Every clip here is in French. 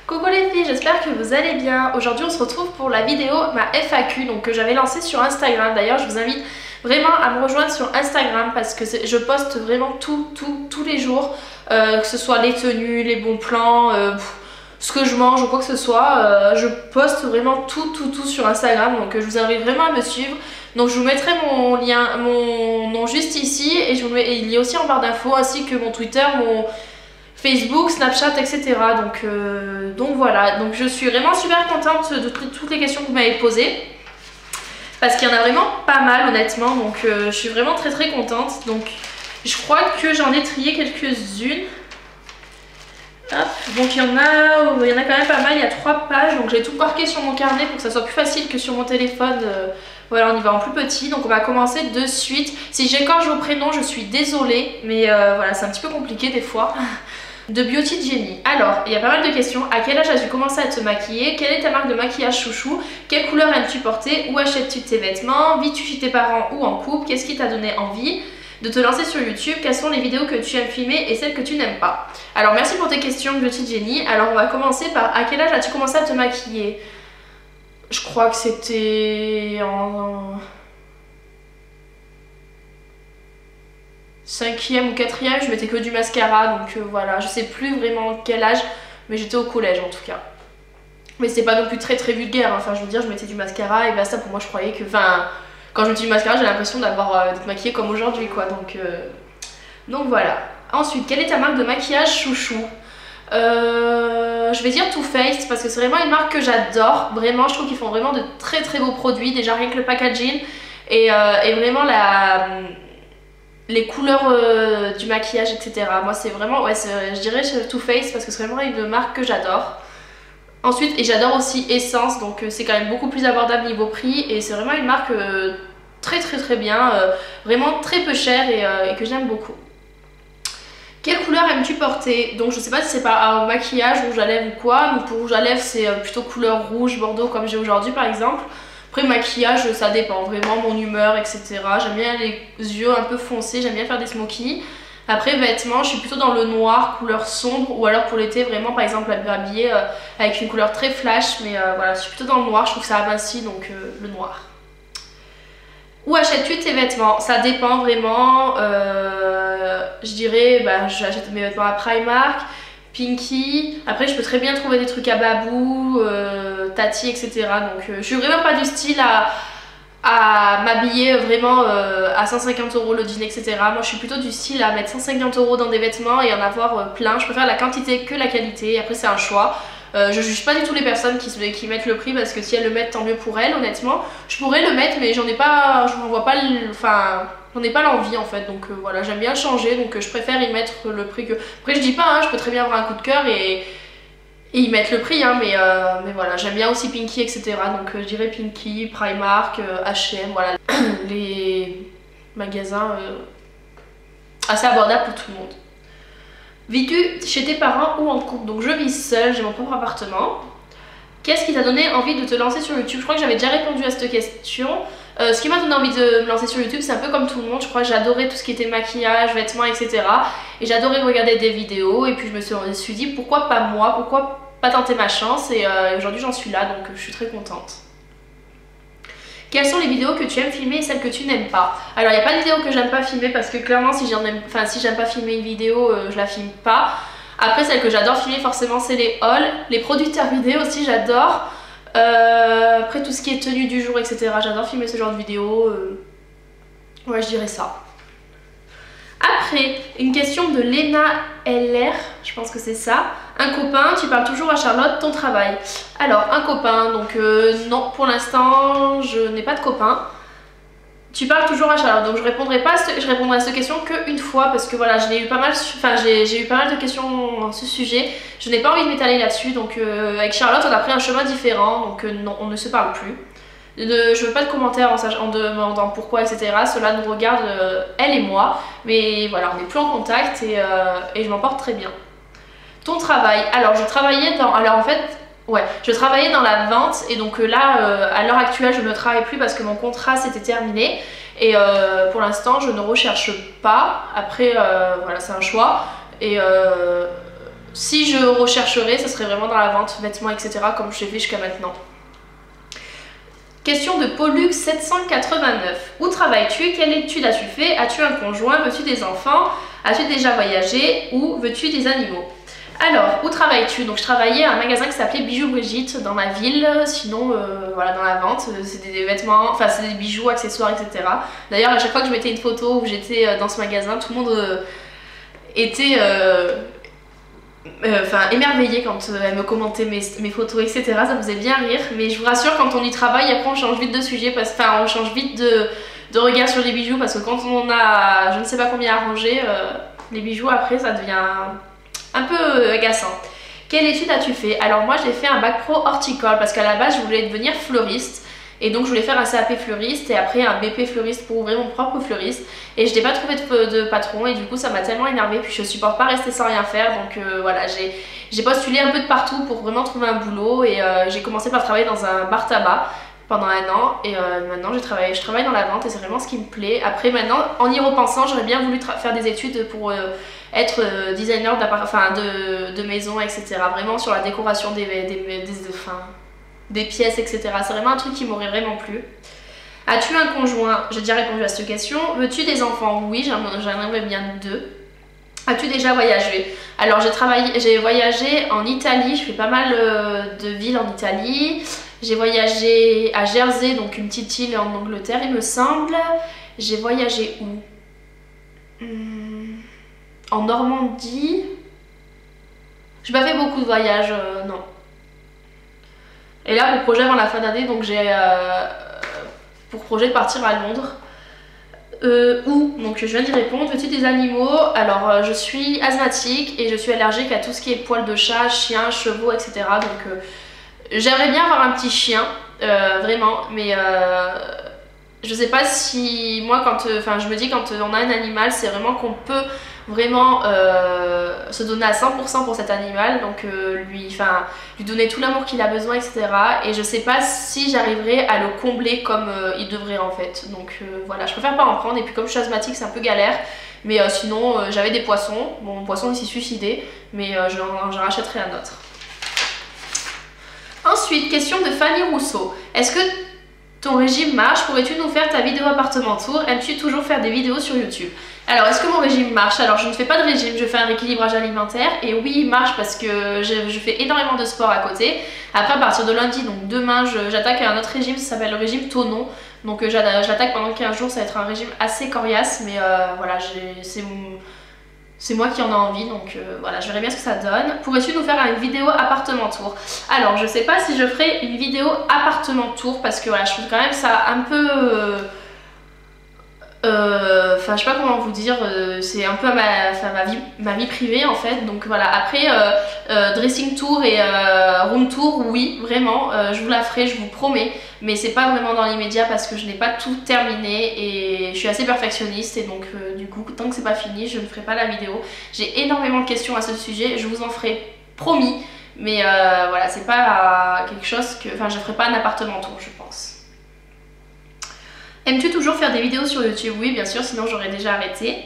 Coucou les filles, j'espère que vous allez bien. Aujourd'hui on se retrouve pour la vidéo, ma FAQ donc, que j'avais lancée sur Instagram. D'ailleurs je vous invite vraiment à me rejoindre sur Instagram parce que je poste vraiment tous les jours, que ce soit les tenues, les bons plans, ce que je mange ou quoi que ce soit. Je poste vraiment tout sur Instagram, donc je vous invite vraiment à me suivre. Donc je vous mettrai mon lien, mon nom juste ici et il y a aussi en barre d'infos ainsi que mon Twitter, mon Facebook, Snapchat, etc. Donc voilà, donc je suis vraiment super contente de toutes les questions que vous m'avez posées. Parce qu'il y en a vraiment pas mal honnêtement, donc je suis vraiment très contente. Donc je crois que j'en ai trié quelques-unes. Donc il y en a quand même pas mal, il y a 3 pages, donc j'ai tout marqué sur mon carnet pour que ça soit plus facile que sur mon téléphone. Voilà, on y va en plus petit, donc on va commencer de suite. Si j'écorche vos prénoms, je suis désolée, mais voilà, c'est un petit peu compliqué des fois. De Beauty Jenny. Alors, il y a pas mal de questions. À quel âge as-tu commencé à te maquiller? Quelle est ta marque de maquillage chouchou? Quelle couleur aimes-tu porter? Où achètes-tu tes vêtements? Vis-tu chez tes parents ou en couple? Qu'est-ce qui t'a donné envie de te lancer sur YouTube? Quelles sont les vidéos que tu aimes filmer et celles que tu n'aimes pas? Alors, merci pour tes questions, Beauty Jenny. Alors, on va commencer par à quel âge as-tu commencé à te maquiller? Je crois que c'était en 5e ou 4e, je mettais que du mascara, donc voilà, je sais plus vraiment quel âge, mais j'étais au collège en tout cas. Mais c'était pas non plus très vulgaire, hein. Enfin je veux dire, je mettais du mascara et basta. Pour moi je croyais que, enfin, quand je mettais du mascara j'ai l'impression d'être maquillée comme aujourd'hui quoi, donc voilà. Ensuite, quelle est ta marque de maquillage chouchou? Je vais dire Too Faced parce que c'est vraiment une marque que j'adore, vraiment je trouve qu'ils font vraiment de très beaux produits, déjà rien que le packaging et vraiment les couleurs du maquillage, etc. Moi c'est vraiment, ouais, je dirais Too Faced parce que c'est vraiment une marque que j'adore. Ensuite, et j'adore aussi Essence, donc c'est quand même beaucoup plus abordable niveau prix et c'est vraiment une marque très bien, vraiment très peu chère et que j'aime beaucoup. Quelle couleur aimes-tu porter? Donc je sais pas si c'est par maquillage, rouge à lèvres ou quoi. Donc pour rouge à lèvres c'est plutôt couleur rouge, bordeaux comme j'ai aujourd'hui par exemple. Après maquillage ça dépend vraiment mon humeur, etc. J'aime bien les yeux un peu foncés, j'aime bien faire des smokies. Après vêtements je suis plutôt dans le noir, couleur sombre, ou alors pour l'été vraiment par exemple habillée avec une couleur très flash. Mais voilà, je suis plutôt dans le noir, je trouve que ça amincit, donc le noir. Où achètes-tu tes vêtements? Ça dépend vraiment, je dirais j'achète mes vêtements à Primark, Pinky, après je peux très bien trouver des trucs à Babou, Tati, etc. Donc je suis vraiment pas du style à m'habiller vraiment à 150 € le jean, etc. Moi je suis plutôt du style à mettre 150 € dans des vêtements et en avoir plein. Je préfère la quantité que la qualité, après c'est un choix. Je juge pas du tout les personnes qui mettent le prix parce que si elles le mettent tant mieux pour elles, honnêtement. Je pourrais le mettre mais j'en ai pas, j'en ai pas l'envie en fait, donc voilà, j'aime bien changer, donc je préfère y mettre le prix que... Après je dis pas, hein, je peux très bien avoir un coup de cœur et y mettre le prix, hein, mais voilà, j'aime bien aussi Pinky, etc. Donc je dirais Pinky, Primark, H&M, voilà, les magasins assez abordables pour tout le monde. Vis-tu chez tes parents ou en couple? Donc je vis seule, j'ai mon propre appartement. Qu'est-ce qui t'a donné envie de te lancer sur YouTube? Je crois que j'avais déjà répondu à cette question. Ce qui m'a donné envie de me lancer sur YouTube, c'est un peu comme tout le monde. Je crois que j'adorais tout ce qui était maquillage, vêtements, etc. Et j'adorais regarder des vidéos. Et puis je me suis dit pourquoi pas moi, pourquoi pas tenter ma chance. Et aujourd'hui j'en suis là, donc je suis très contente. Quelles sont les vidéos que tu aimes filmer et celles que tu n'aimes pas? Alors il n'y a pas de vidéo que j'aime pas filmer parce que clairement si j'aime pas filmer une vidéo, je la filme pas. Après celles que j'adore filmer forcément c'est les hauls, les producteurs vidéo aussi j'adore. Après tout ce qui est tenue du jour, etc. J'adore filmer ce genre de vidéos. Ouais, je dirais ça. Après, une question de Léna LR, je pense que c'est ça. Un copain, tu parles toujours à Charlotte, ton travail. Alors, un copain, donc non, pour l'instant, je n'ai pas de copain. Tu parles toujours à Charlotte, donc je répondrai à cette question qu'une fois parce que voilà, j'ai eu pas mal de questions dans ce sujet. Je n'ai pas envie de m'étaler là-dessus, donc avec Charlotte, on a pris un chemin différent, donc non, on ne se parle plus. Je veux pas de commentaires en demandant pourquoi, etc. Cela nous regarde, elle et moi, mais voilà, on n'est plus en contact et je m'en porte très bien. Ton travail, alors je travaillais dans... Alors en fait, ouais, je travaillais dans la vente et donc là, à l'heure actuelle, je ne travaille plus parce que mon contrat s'était terminé. Et pour l'instant, je ne recherche pas. Après, voilà, c'est un choix. Et si je rechercherais, ce serait vraiment dans la vente, vêtements, etc. comme je l'ai fait jusqu'à maintenant. Question de Pollux 789. Où travailles-tu? Quelle étude as-tu fait? As-tu un conjoint? Veux-tu des enfants? As-tu déjà voyagé? Ou veux-tu des animaux? Alors, où travailles-tu? Donc je travaillais à un magasin qui s'appelait Bijoux Brigitte dans ma ville, sinon voilà, dans la vente, c'est des vêtements, enfin c'est des bijoux, accessoires, etc. D'ailleurs à chaque fois que je mettais une photo où j'étais dans ce magasin, tout le monde était émerveillé quand elle me commentait mes photos, etc. Ça me faisait bien rire, mais je vous rassure, quand on y travaille, après on change vite de sujet, on change vite de regard sur les bijoux, parce que quand on a je ne sais pas combien à ranger, les bijoux après ça devient un peu agaçant. Quelle étude as-tu fait? Alors moi j'ai fait un bac pro horticole parce qu'à la base je voulais devenir fleuriste et donc je voulais faire un CAP fleuriste et après un BP fleuriste pour ouvrir mon propre fleuriste et je n'ai pas trouvé de patron et du coup ça m'a tellement énervée, puis je supporte pas rester sans rien faire, donc voilà, j'ai postulé un peu de partout pour vraiment trouver un boulot et j'ai commencé par travailler dans un bar tabac pendant un an et maintenant je travaille dans la vente et c'est vraiment ce qui me plaît. Après maintenant en y repensant j'aurais bien voulu faire des études pour être designer de maison, etc. Vraiment sur la décoration des pièces, etc. C'est vraiment un truc qui m'aurait vraiment plu. As-tu un conjoint? J'ai déjà répondu à cette question. Veux-tu des enfants? Oui, j'en aimerais bien 2. As-tu déjà voyagé? Alors j'ai voyagé en Italie, je fais pas mal de villes en Italie. J'ai voyagé à Jersey, donc une petite île en Angleterre il me semble. J'ai voyagé où? En Normandie. J'ai pas fait beaucoup de voyages, non. Et là pour projet avant la fin d'année, donc j'ai pour projet de partir à Londres. Où? Donc je viens d'y répondre. Veux-tu des animaux? Alors je suis asthmatique et je suis allergique à tout ce qui est poils de chat, chiens, chevaux, etc. Donc j'aimerais bien avoir un petit chien, vraiment, mais je sais pas si moi je me dis quand on a un animal, c'est vraiment qu'on peut vraiment se donner à 100% pour cet animal, donc lui donner tout l'amour qu'il a besoin, etc. Et je sais pas si j'arriverai à le combler comme il devrait en fait, donc voilà, je préfère pas en prendre. Et puis comme je suis asthmatique c'est un peu galère, mais sinon j'avais des poissons, bon mon poisson il s'est suicidé, mais j'en rachèterai un autre. Ensuite, question de Fanny Rousseau. Est-ce que ton régime marche? Pourrais-tu nous faire ta vidéo appartement tour? Aimes-tu toujours faire des vidéos sur YouTube? Alors, est-ce que mon régime marche? Alors, je ne fais pas de régime, je fais un rééquilibrage alimentaire. Et oui, il marche parce que je fais énormément de sport à côté. Après, à partir de lundi, donc demain, j'attaque un autre régime, ça s'appelle le régime Tonon. Donc, j'attaque pendant 15 jours, ça va être un régime assez coriace. Mais voilà, c'est moi qui en ai envie, donc voilà, je verrai bien ce que ça donne. Pourrais-tu nous faire une vidéo appartement tour? Alors, je sais pas si je ferai une vidéo appartement tour parce que voilà, je trouve quand même ça un peu... je sais pas comment vous dire, c'est un peu ma vie privée en fait. Donc voilà, après dressing tour et room tour, oui, vraiment, je vous la ferai, je vous promets. Mais c'est pas vraiment dans l'immédiat parce que je n'ai pas tout terminé et je suis assez perfectionniste et donc du coup tant que c'est pas fini je ne ferai pas la vidéo. J'ai énormément de questions à ce sujet, je vous en ferai promis, mais voilà, c'est pas quelque chose que... Enfin, je ferai pas un appartement tour, je pense. Aimes-tu toujours faire des vidéos sur YouTube? Oui, bien sûr, sinon j'aurais déjà arrêté.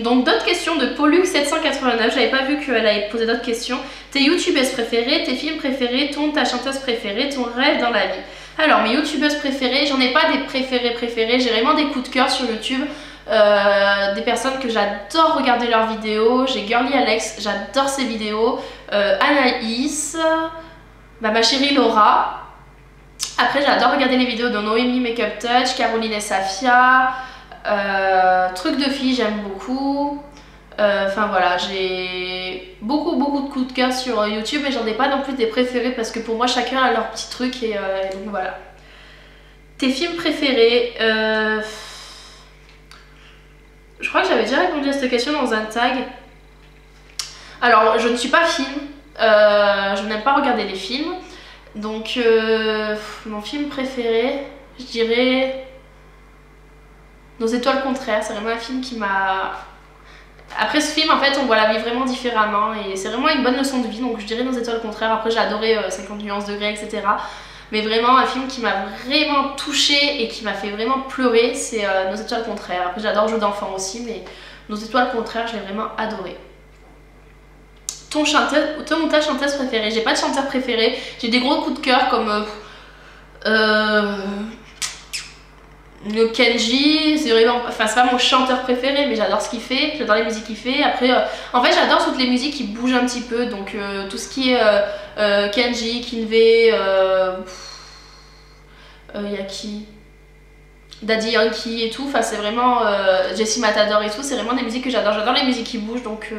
Donc d'autres questions de Pollux 789, j'avais pas vu qu'elle avait posé d'autres questions. Tes youtubeuses préférées, tes films préférés, ta chanteuse préférée, ton rêve dans la vie. Alors mes youtubeuses préférées, j'en ai pas des préférées, j'ai vraiment des coups de cœur sur YouTube. Des personnes que j'adore regarder leurs vidéos. J'ai Girly Alex, j'adore ses vidéos. Anaïs, ma chérie Laura. Après j'adore regarder les vidéos de Noémie Makeup Touch, Caroline et Safia. Trucs de filles j'aime beaucoup. Enfin voilà, j'ai beaucoup de coups de cœur sur YouTube et j'en ai pas non plus des préférés parce que pour moi chacun a leur petit truc et donc voilà. Tes films préférés? Je crois que j'avais déjà répondu à cette question dans un tag. Alors je ne suis pas film, je n'aime pas regarder les films. Donc mon film préféré, je dirais Nos étoiles contraires. C'est vraiment un film qui m'a... Après ce film en fait on voit la vie vraiment différemment et c'est vraiment une bonne leçon de vie, donc je dirais Nos étoiles contraires. Après j'ai adoré 50 nuances degrés, etc. Mais vraiment un film qui m'a vraiment touchée et qui m'a fait vraiment pleurer, c'est Nos étoiles contraires. Après j'adore Jeux d'enfants aussi, mais Nos étoiles contraires je l'ai vraiment adoré. ta chanteuse préférée. J'ai pas de chanteur préféré, j'ai des gros coups de cœur comme le Kenji, c'est vraiment, enfin c'est pas mon chanteur préféré mais j'adore ce qu'il fait, j'adore les musiques qu'il fait. Après en fait j'adore toutes les musiques qui bougent un petit peu, donc tout ce qui est Kenji, Kinvey, y a qui, Daddy Yankee et tout, enfin c'est vraiment Jessie Matador et tout, c'est vraiment des musiques que j'adore, j'adore les musiques qui bougent, donc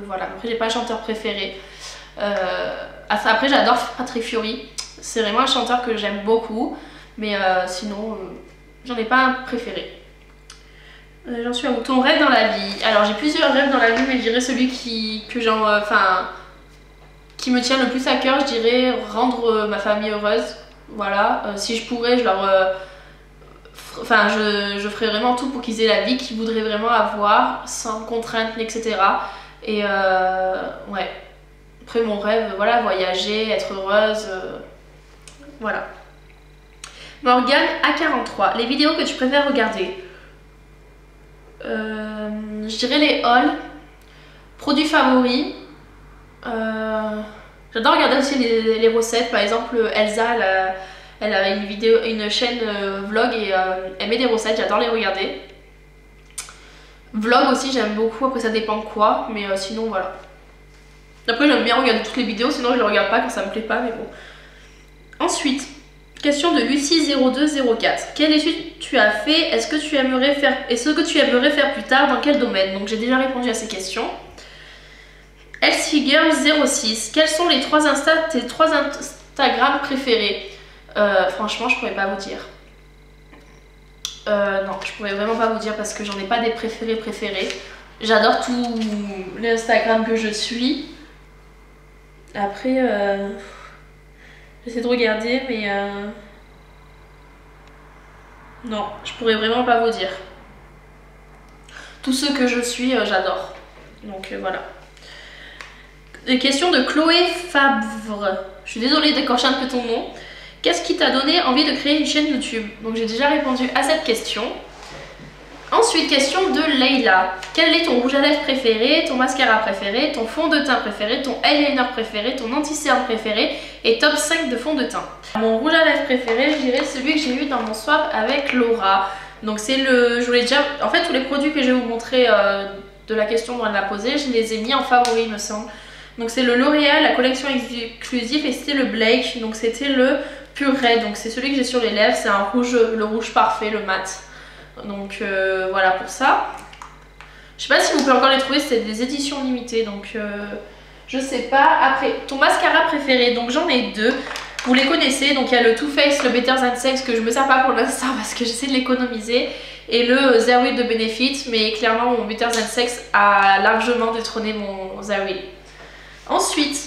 voilà. Après j'ai pas un chanteur préféré. Après j'adore Patrick Fiori, c'est vraiment un chanteur que j'aime beaucoup, mais sinon j'en ai pas un préféré. J'en suis à où? Ton rêve dans la vie. Alors j'ai plusieurs rêves dans la vie, mais je dirais celui qui me tient le plus à cœur, je dirais rendre ma famille heureuse. Voilà, si je pourrais, je ferais vraiment tout pour qu'ils aient la vie qu'ils voudraient vraiment avoir, sans contraintes, etc. Et ouais. Après mon rêve, voilà, voyager, être heureuse, voilà. Morgane A43, les vidéos que tu préfères regarder? Je dirais les hauls, produits favoris. J'adore regarder aussi les recettes, par exemple Elsa, elle a une chaîne vlog et elle met des recettes, j'adore les regarder. Vlog aussi j'aime beaucoup, après ça dépend quoi, mais sinon voilà. Après j'aime bien regarder toutes les vidéos, sinon je les regarde pas quand ça me plaît pas, mais bon. Ensuite, question de Lucie0204. Quelle étude tu as fait? Est-ce que tu aimerais faire plus tard? Dans quel domaine? Donc j'ai déjà répondu à ces questions. Elsfigirl06. Quels sont tes trois Instagram préférés? Franchement, je pourrais pas vous dire. Non, je pourrais vraiment pas vous dire parce que j'en ai pas des préférés. J'adore tous les Instagram que je suis. Après, j'essaie de regarder, mais non, je pourrais vraiment pas vous dire. Tous ceux que je suis, j'adore. Donc voilà. Des questions de Chloé Favre. Je suis désolée d'écorcher un peu ton nom. Qu'est-ce qui t'a donné envie de créer une chaîne YouTube? Donc j'ai déjà répondu à cette question. Ensuite, question de Leila. Quel est ton rouge à lèvres préféré, ton mascara préféré, ton fond de teint préféré, ton eyeliner préféré, ton anti-cerne préféré et top 5 de fond de teint? Mon rouge à lèvres préféré, je dirais celui que j'ai eu dans mon swap avec Laura. Donc c'est je voulais déjà... En fait, tous les produits que je vais vous montrer de la question dont elle m'a posé, je les ai mis en favori, il me semble. Donc c'est le L'Oréal, la collection exclusive, et c'était le Blake, donc c'était le Pure Red. Donc c'est celui que j'ai sur les lèvres, c'est un rouge, le rouge parfait, le mat. Donc voilà pour ça. Je sais pas si vous pouvez encore les trouver, c'est des éditions limitées, donc je sais pas. Après, ton mascara préféré, donc j'en ai deux. Vous les connaissez, donc il y a le Too Faced, le Better Than Sex, que je me sers pas pour l'instant parce que j'essaie de l'économiser, et le Zerwit de Benefit, mais clairement mon Better Than Sex a largement détrôné mon Zerwit. Ensuite,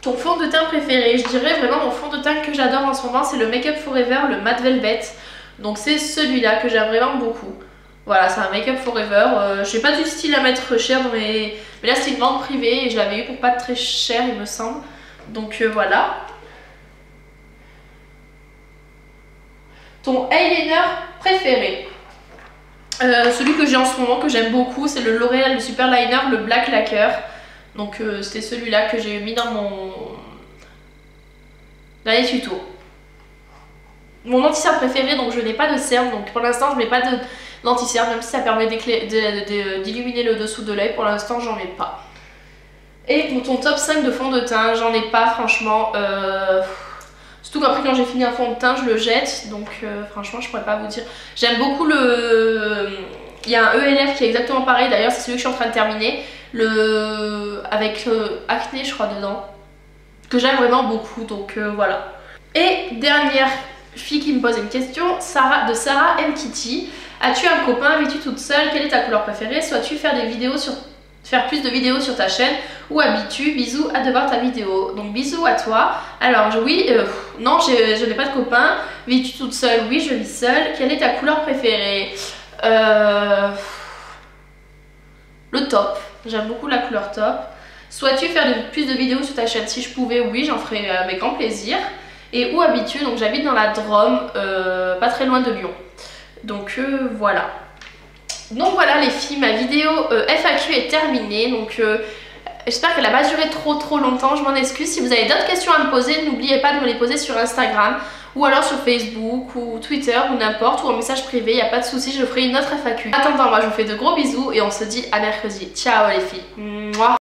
ton fond de teint préféré, je dirais vraiment mon fond de teint que j'adore en ce moment, c'est le Make Up Forever, le Matte Velvet. Donc c'est celui-là que j'aime vraiment beaucoup. Voilà, c'est un Make Up Forever. Je n'ai pas du style à mettre cher, mais là c'est une vente privée et je l'avais eu pour pas très cher, il me semble. Donc voilà. Ton eyeliner préféré, celui que j'ai en ce moment, que j'aime beaucoup, c'est le L'Oréal, le Super Liner, le Black Lacquer. Donc c'était celui-là que j'ai mis dans les tutos. Mon anti-cerne préféré, donc je n'ai pas de cerne, donc pour l'instant je mets pas d'anti-cerne, même si ça permet d'illuminer le dessous de l'œil, pour l'instant j'en ai pas. Et pour ton top 5 de fond de teint, j'en ai pas franchement, surtout qu'après quand j'ai fini un fond de teint je le jette, donc franchement je pourrais pas vous dire. J'aime beaucoup il y a un ELF qui est exactement pareil, d'ailleurs c'est celui que je suis en train de terminer, avec Acné je crois dedans, que j'aime vraiment beaucoup, donc voilà. Et dernière fille qui me pose une question, de Sarah M. Kitty. As-tu un copain? Vis-tu toute seule? Quelle est ta couleur préférée? Souhaites-tu faire plus de vidéos sur ta chaîne? Ou habites-tu? Bisous, hâte de voir ta vidéo. Donc bisous à toi. Alors oui, non, je n'ai pas de copain. Vis-tu toute seule? Oui, je vis seule. Quelle est ta couleur préférée? Le top. J'aime beaucoup la couleur top. Souhaites-tu faire plus de vidéos sur ta chaîne? Si je pouvais, oui, j'en ferais avec grand plaisir. Et où habites-tu? Donc j'habite dans la Drôme, pas très loin de Lyon. Donc voilà. Donc voilà les filles, ma vidéo FAQ est terminée. Donc J'espère qu'elle n'a pas duré trop longtemps, je m'en excuse. Si vous avez d'autres questions à me poser, n'oubliez pas de me les poser sur Instagram ou alors sur Facebook ou Twitter ou n'importe, ou en message privé, il n'y a pas de souci, je ferai une autre FAQ. En attendant, moi je vous fais de gros bisous et on se dit à mercredi. Ciao les filles. Mouah.